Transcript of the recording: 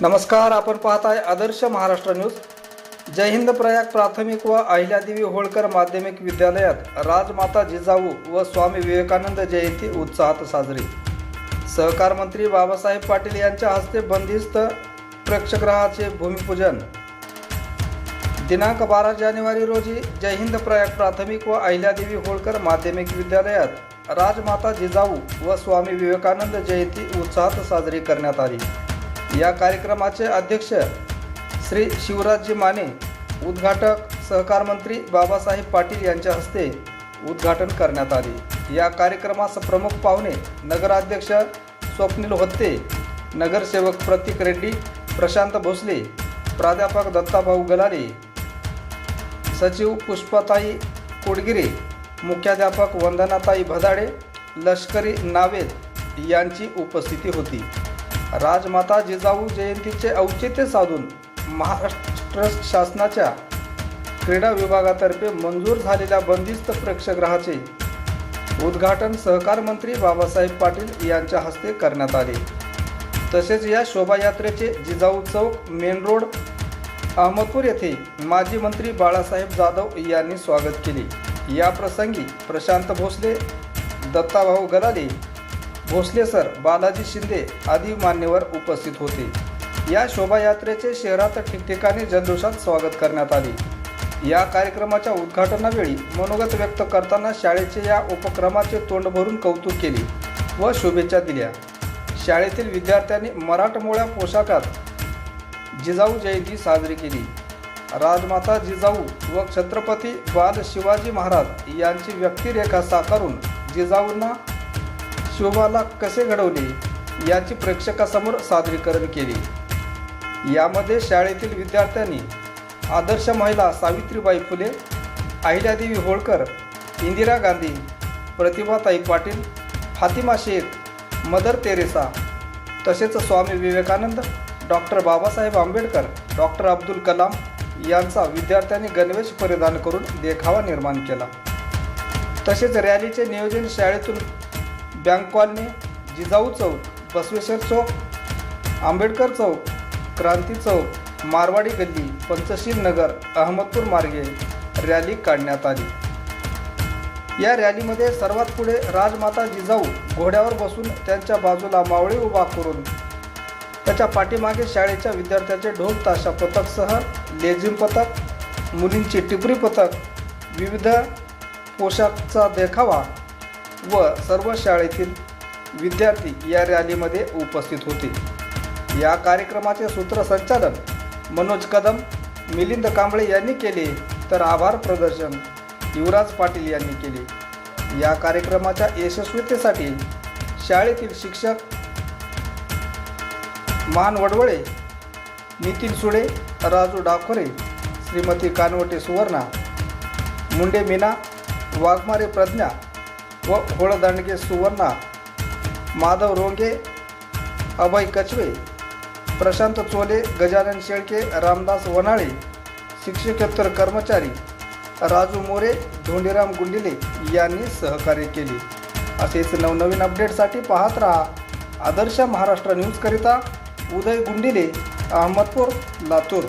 नमस्कार, आपण पाहताय आदर्श महाराष्ट्र न्यूज। जय हिंद प्रयाग प्राथमिक व अहिल्यादेवी होळकर माध्यमिक विद्यालयात राजमाता जिजाऊ व स्वामी विवेकानंद जयंती उत्साहात साजरी। सहकार मंत्री बाबासाहेब पाटील यांच्या हस्ते बंदिस्त प्रेक्षागृहाचे भूमिपूजन। दिनांक 12 जानेवारी रोजी जय हिंद प्रयाग प्राथमिक व अहिल्यादेवी होळकर माध्यमिक विद्यालयात राजमाता जिजाऊ व स्वामी विवेकानंद जयंती उत्साहात साजरी करण्यात आली। या कार्यक्रमाचे अध्यक्ष श्री शिवराजजी माने, उद्घाटक सहकार मंत्री बाबासाहेब पाटील यांच्या हस्ते उद्घाटन करण्यात आले। या कार्यक्रमास प्रमुख पाहुणे नगराध्यक्ष स्वप्नील होत्ते, नगरसेवक प्रतीक रेड्डी, प्रशांत भोसले, प्राध्यापक दत्ताभाऊ गलाले, सचिव पुष्पाताई कोडगिरे, मुख्याध्यापक वंदनाताई भदाडे, लष्करी नावेद यांची उपस्थिती होती। राजमाता जिजाऊ जयंतीचे औचित्य साधून महाराष्ट्र शासनाच्या क्रीडा विभागातर्फे मंजूर झालेल्या बंदिस्त प्रेक्षागृहाचे उद्घाटन सहकार मंत्री बाबासाहेब पाटील यांच्या हस्ते करण्यात आले। तसेच या शोभायात्रेचे जिजाऊ चौक मेन रोड अहमदपूर येथे माजी मंत्री बाळासाहेब जाधव यांनी स्वागत केले। या प्रसंगी प्रशांत भोसले, दत्ताभाऊ गलाले, भोसले सर, बालाजी शिंदे आदी मान्यवर उपस्थित होते। या शोभायात्रेचे शहरात ठिकठिकाणी जल्लोषात स्वागत करण्यात आले। या कार्यक्रमाच्या उद्घाटनावेळी मनोगत व्यक्त करताना शाळेचे या उपक्रमाचे तोंड भरून कौतुक केले व शुभेच्छा दिल्या। शाळेतील विद्यार्थ्यांनी मराठमोळ्या पोशाखात जिजाऊ जयंती साजरी केली। राजमाता जिजाऊ व छत्रपती बाल शिवाजी महाराज यांची व्यक्तिरेखा साकारून जिजाऊंना शोभाला कसे घडवले याची प्रेक्षकासमोर सादरीकरण केले। यामध्ये शाळेतील विद्यार्थ्यांनी आदर्श महिला सावित्रीबाई फुले, अहिल्यादेवी होळकर, इंदिरा गांधी, प्रतिभाताई पाटील, फातिमा शेख, मदर तेरेसा, तसेच स्वामी विवेकानंद, डॉक्टर बाबासाहेब आंबेडकर, डॉक्टर अब्दुल कलाम यांचा विद्यार्थ्यांनी गणवेश परिधान करून देखावा निर्माण केला। तसेच रॅलीचे नियोजन शाळेतून बँक कॉलनी, जिजाऊ चौक, बसवेश्वर चौक, आंबेडकर चौक, क्रांती चौक, मारवाडी गल्ली, पंचशील नगर, अहमदपूर मार्गे रॅली काढण्यात आली। या रॅलीमध्ये सर्वात पुढे राजमाता जिजाऊ घोड्यावर बसून त्यांच्या बाजूला मावळे उभा करून त्याच्या पाठीमागे शाळेच्या विद्यार्थ्यांचे ढोल ताशा पथकसह लेझिम पथक, मुलींची टिपरी पथक, विविध पोशाखचा देखावा व सर्व शाळेतील विद्यार्थी या रॅलीमध्ये उपस्थित होते। या कार्यक्रमाचे सूत्रसंचालन मनोज कदम, मिलिंद कांबळे यांनी केले, तर आभार प्रदर्शन युवराज पाटील यांनी केले। या कार्यक्रमाच्या यशस्वीतेसाठी शाळेतील शिक्षक मान वडवळे, नितीन सुडे, राजू डाकोरे, श्रीमती कानवटे सुवर्णा, मुंडे मीना, वाघमारे प्रज्ञा व होळदांडगे सुवर्णा, माधव रोंगे, अभय कचवे, प्रशांत चोले, गजानन शेळके, रामदास वनाळे, शिक्षकेतर कर्मचारी, राजू मोरे, धोंडीराम गुंडिले यांनी सहकार्य केले। असेच नवनवीन अपडेटसाठी पाहत रहा आदर्श महाराष्ट्र न्यूज करिता उदय गुंडिले, अहमदपूर, लातूर।